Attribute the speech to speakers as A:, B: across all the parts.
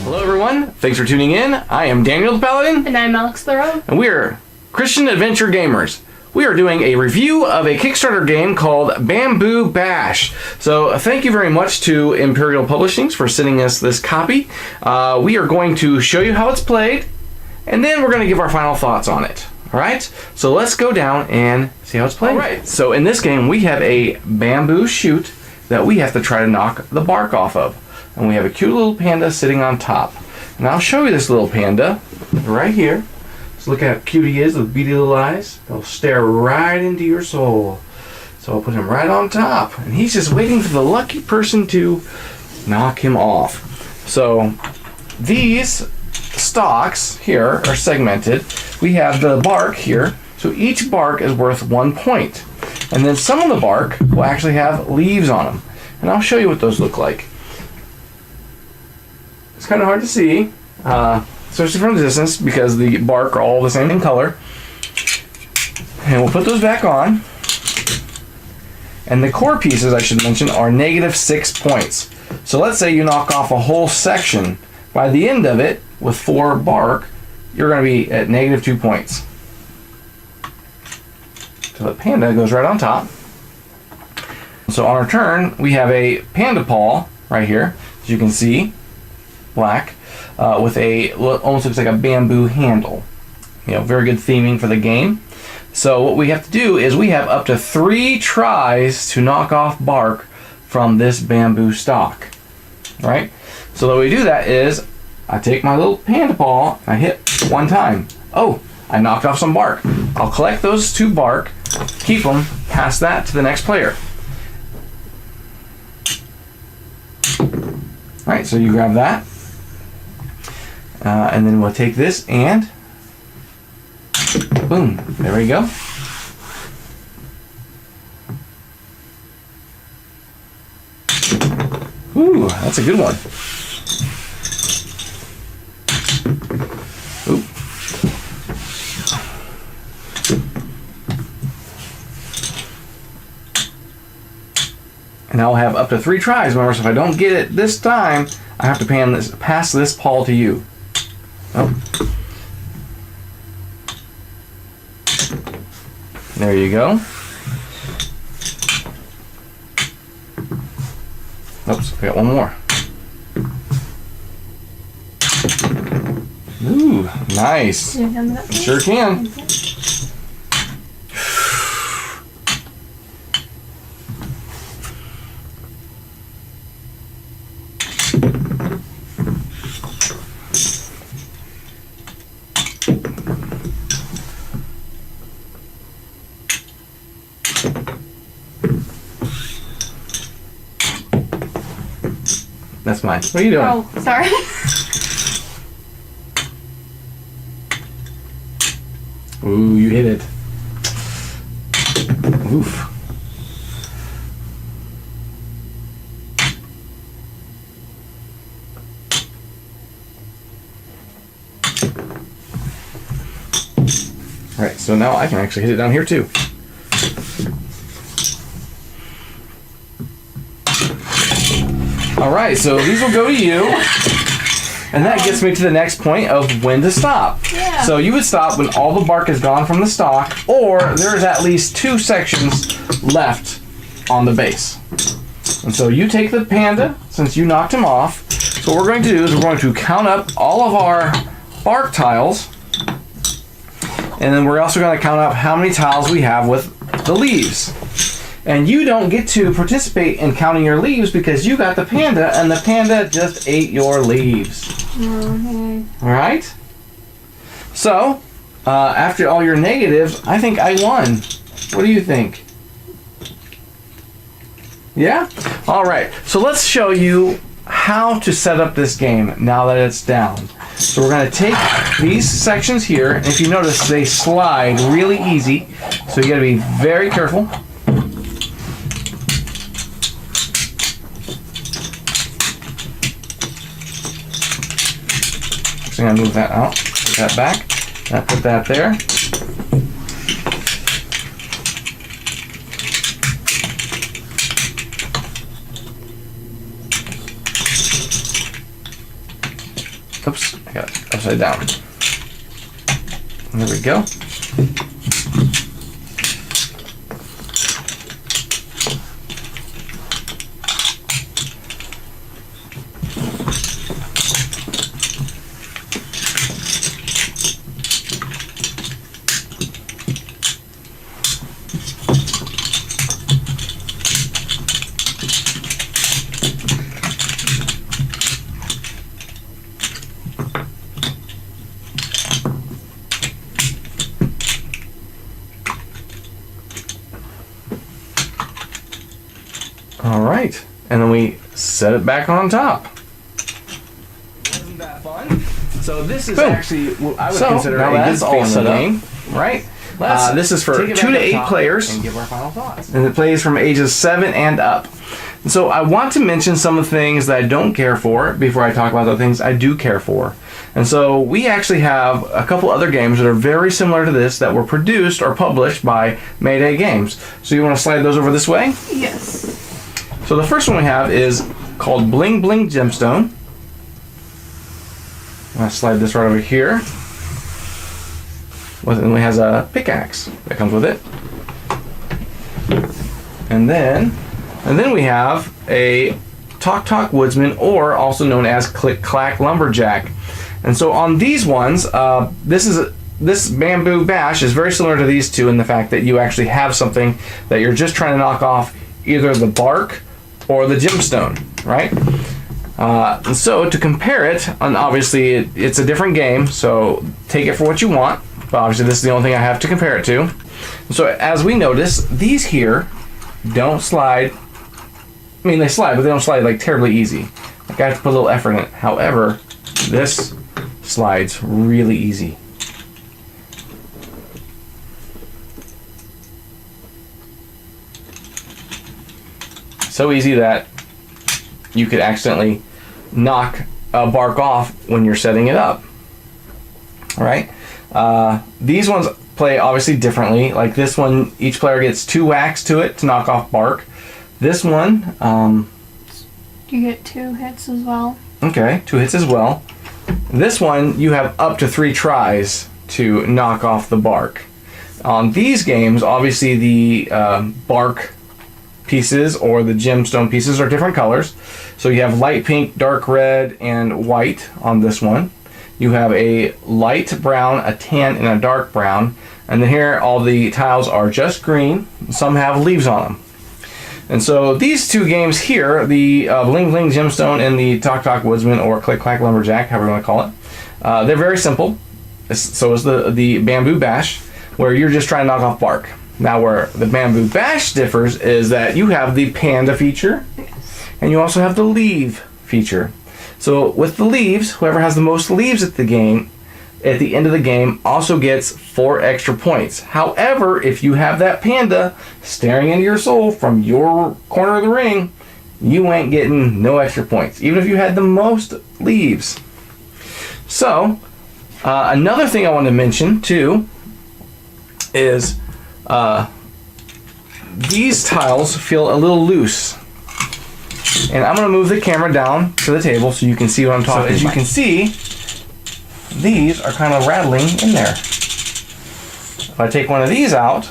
A: Hello everyone, thanks for tuning in. I am Daniel the Paladin.
B: And I'm Alex Thoreau.
A: And we are Christian Adventure Gamers. We are doing a review of a Kickstarter game called Bamboo Bash. So thank you very much to Imperial Publishings for sending us this copy. We are going to show you how it's played, and then we're going to give our final thoughts on it. Alright, so let's go down and see how it's played. Alright, so in this game we have a bamboo shoot that we have to try to knock the bark off of. And we have a cute little panda sitting on top. And I'll show you this little panda right here. So look how cute he is with beady little eyes. They'll stare right into your soul. So I'll put him right on top. And he's just waiting for the lucky person to knock him off. So these stalks here are segmented. We have the bark here. So each bark is worth 1 point. And then some of the bark will actually have leaves on them. And I'll show you what those look like. It's kind of hard to see, especially from a distance, because the bark are all the same in color. And we'll put those back on. And the core pieces, I should mention, are -6 points. So let's say you knock off a whole section. By the end of it, with 4 bark, you're going to be at -2 points. So the panda goes right on top. So on our turn, we have a panda paw right here, as you can see. Black, with a almost looks like a bamboo handle. You know, very good theming for the game. So what we have to do is we have up to 3 tries to knock off bark from this bamboo stalk. Right? So the way we do that is I take my little panda paw and I hit 1 time. Oh, I knocked off some bark. I'll collect those 2 bark, keep them, pass that to the next player. Alright, so you grab that. And then we'll take this and boom, there we go. Ooh, that's a good one. Ooh. And I'll have up to 3 tries. Remember, so if I don't get it this time, I have to pass this paw to you. Oh. There you go. Oops, I got 1 more. Ooh, nice.
B: Can you hand that to me?
A: Sure can.
B: Okay.
A: That's mine. What are you doing?
B: Oh, sorry.
A: Ooh, you hit it. Oof. Alright, so now I can actually hit it down here too. Alright, so these will go to you. And that gets me to the next point of when to stop.
B: Yeah.
A: So you would stop when all the bark is gone from the stalk, or there's at least 2 sections left on the base. And so you take the panda, since you knocked him off. So what we're going to do is we're going to count up all of our bark tiles. And then we're also going to count up how many tiles we have with the leaves. And you don't get to participate in counting your leaves because you got the panda, and the panda just ate your leaves.
B: Okay.
A: Alright? So, after all your negatives, I think I won. What do you think? Yeah? Alright, so let's show you how to set up this game now that it's down. So we're going to take these sections here, and if you notice, they slide really easy. So you got to be very careful. So I'm going to move that out, put that back, and I put that there. Oops, I got it upside down. There we go. All right, and then we set it back on top. Wasn't that fun? So this is actually what I would consider a good family game, right? This is for 2 to 8 players,
C: and give our final thoughts.
A: and it plays from ages 7 and up. And so I want to mention some of the things that I don't care for before I talk about the things I do care for. And so we actually have a couple other games that are very similar to this that were produced or published by Mayday Games. So you want to slide those over this way?
B: Yes.
A: So the first one we have is called Bling Bling Gemstone. I'm going to slide this right over here. And it has a pickaxe that comes with it. And then we have a Talk Talk Woodsman, or also known as Click Clack Lumberjack. And so on these ones, this Bamboo Bash is very similar to these two in the fact that you actually have something that you're just trying to knock off, either the bark or the gemstone, right? And so to compare it, and obviously it's a different game, so take it for what you want, but obviously this is the only thing I have to compare it to. So as we notice, these here don't slide. I mean, they slide, but they don't slide like terribly easy. Like I have to put a little effort in it. However, this slides really easy. So easy that you could accidentally knock a bark off when you're setting it up. All right. These ones play obviously differently. Like this one, each player gets 2 whacks to it to knock off bark. This one,
B: You get 2 hits as well.
A: okay, 2 hits as well. This one, you have up to 3 tries to knock off the bark. On these games, obviously the bark pieces or the gemstone pieces are different colors. So you have light pink, dark red, and white on this one. You have a light brown, a tan, and a dark brown. And then here, all the tiles are just green. Some have leaves on them. And so these 2 games here, the Bling Bling Gemstone and the Talk Talk Woodsman, or Click Clack Lumberjack, however you want to call it, they're very simple. So is the Bamboo Bash, where you're just trying to knock off bark. Now where the Bamboo Bash differs is that you have the panda feature, and you also have the leaf feature. So with the leaves, whoever has the most leaves at the end of the game also gets 4 extra points. However, if you have that panda staring into your soul from your corner of the ring, you ain't getting no extra points, even if you had the most leaves. So, another thing I want to mention too is these tiles feel a little loose. And I'm going to move the camera down to the table so you can see what I'm talking about. So as you can see, these are kind of rattling in there. If I take one of these out,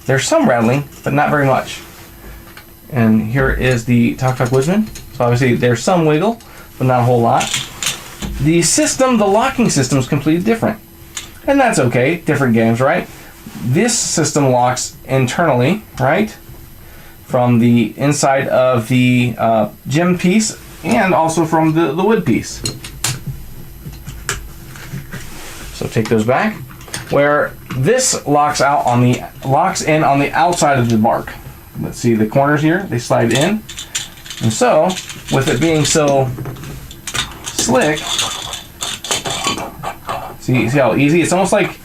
A: there's some rattling, but not very much. And here is the Talk Talk Woodsman. So obviously there's some wiggle, but not a whole lot. The locking system is completely different. And that's okay, different games, right? This system locks internally, right? From the inside of the gem piece and also from the wood piece. So take those back. Where this locks in on the outside of the bark. Let's see the corners here, they slide in. And so, with it being so slick, see how easy? It's almost like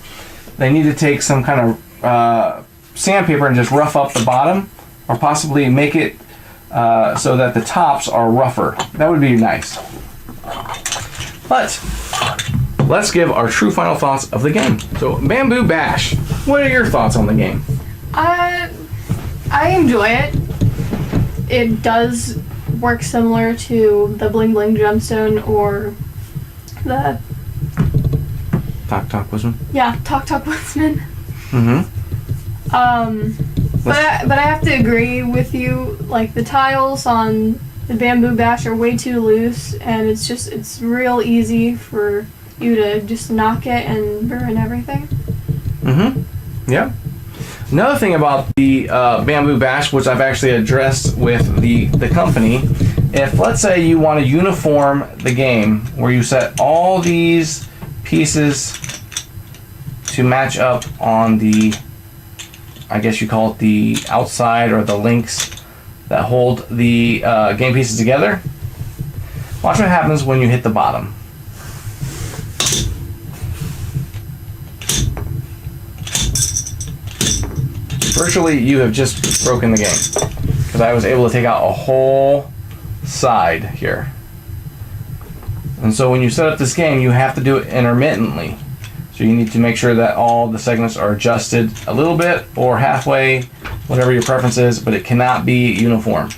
A: they need to take some kind of sandpaper and just rough up the bottom, or possibly make it so that the tops are rougher. That would be nice. But let's give our true final thoughts of the game. So, Bamboo Bash, what are your thoughts on the game?
B: I enjoy it. It does works similar to the Bling Bling Gemstone or the
A: Talk Woodsman.
B: Yeah, Talk Woodsman.
A: Mm-hmm.
B: But I have to agree with you. Like the tiles on the Bamboo Bash are way too loose, and it's real easy for you to just knock it and ruin everything.
A: Mm-hmm. Yeah. Another thing about the Bamboo Bash, which I've actually addressed with the company, if let's say you want to uniform the game where you set all these pieces to match up on the, I guess you call it the outside or the links that hold the game pieces together, watch what happens when you hit the bottom. Virtually, you have just broken the game because I was able to take out a whole side here. And so when you set up this game, you have to do it intermittently. So you need to make sure that all the segments are adjusted a little bit or halfway, whatever your preference is, but it cannot be uniform.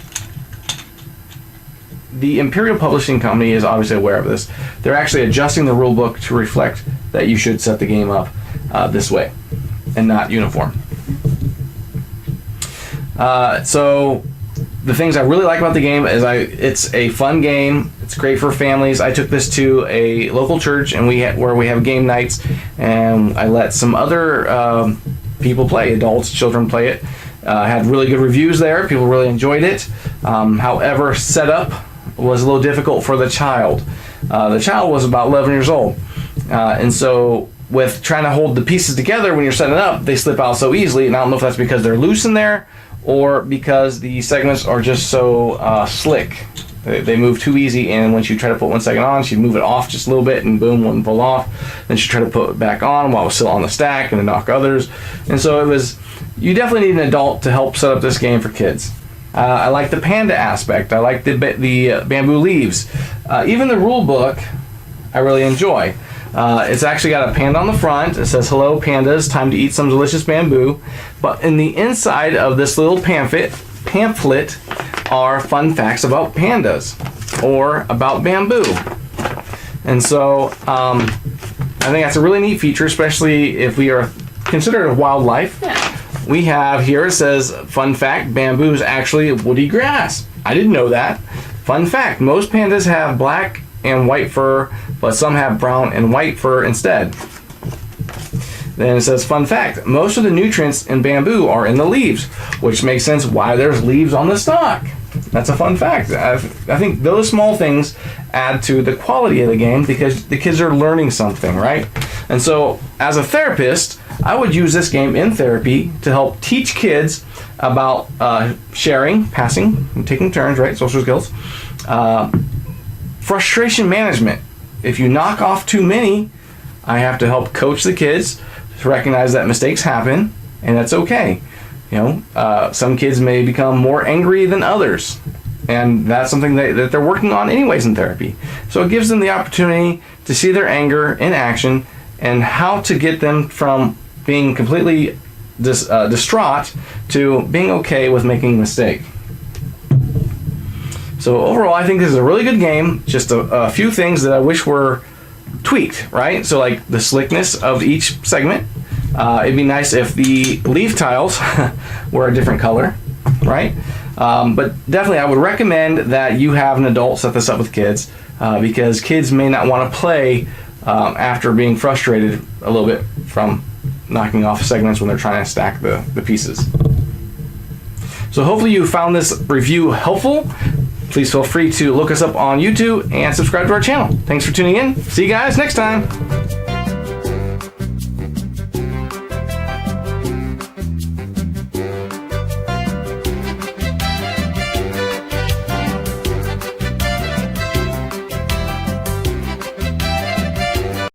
A: The Imperial Publishing Company is obviously aware of this. They're actually adjusting the rule book to reflect that you should set the game up this way and not uniform. So the things I really like about the game is it's a fun game. It's great for families. I took this to a local church and where we have game nights, and I let some other people play, adults, children play it. Had really good reviews there. People really enjoyed it. However, setup was a little difficult for the child. The child was about 11 years old, and so with trying to hold the pieces together when you're setting up, they slip out so easily. And I don't know if that's because they're loose in there or because the segments are just so slick. They move too easy, and once you try to put one segment on, she'd move it off just a little bit, and boom, one pull off. Then she'd try to put it back on while it was still on the stack, and then knock others. And so you definitely need an adult to help set up this game for kids. I like the panda aspect. I like the bamboo leaves. Even the rule book, I really enjoy. It's actually got a panda on the front. It says, "Hello, pandas, time to eat some delicious bamboo." But in the inside of this little pamphlet are fun facts about pandas or about bamboo. And so I think that's a really neat feature, especially if we are considered a wildlife.
B: Yeah.
A: We have here, it says, fun fact, bamboo is actually woody grass. I didn't know that. Fun fact, most pandas have black and white fur, but some have brown and white fur instead. Then it says, fun fact, most of the nutrients in bamboo are in the leaves, which makes sense why there's leaves on the stalk. That's a fun fact. I think those small things add to the quality of the game because the kids are learning something, right? And so, as a therapist, I would use this game in therapy to help teach kids about sharing, passing, and taking turns, right? Social skills. Frustration management. If you knock off too many, I have to help coach the kids to recognize that mistakes happen, and that's okay. Some kids may become more angry than others, and that's something that they're working on anyways in therapy. So it gives them the opportunity to see their anger in action and how to get them from being completely distraught to being okay with making a mistake. So overall, I think this is a really good game. Just a few things that I wish were tweaked, right? So like the slickness of each segment. It'd be nice if the leaf tiles were a different color, right? But definitely I would recommend that you have an adult set this up with kids because kids may not want to play after being frustrated a little bit from knocking off segments when they're trying to stack the pieces. So hopefully you found this review helpful. Please feel free to look us up on YouTube and subscribe to our channel. Thanks for tuning in. See you guys next time.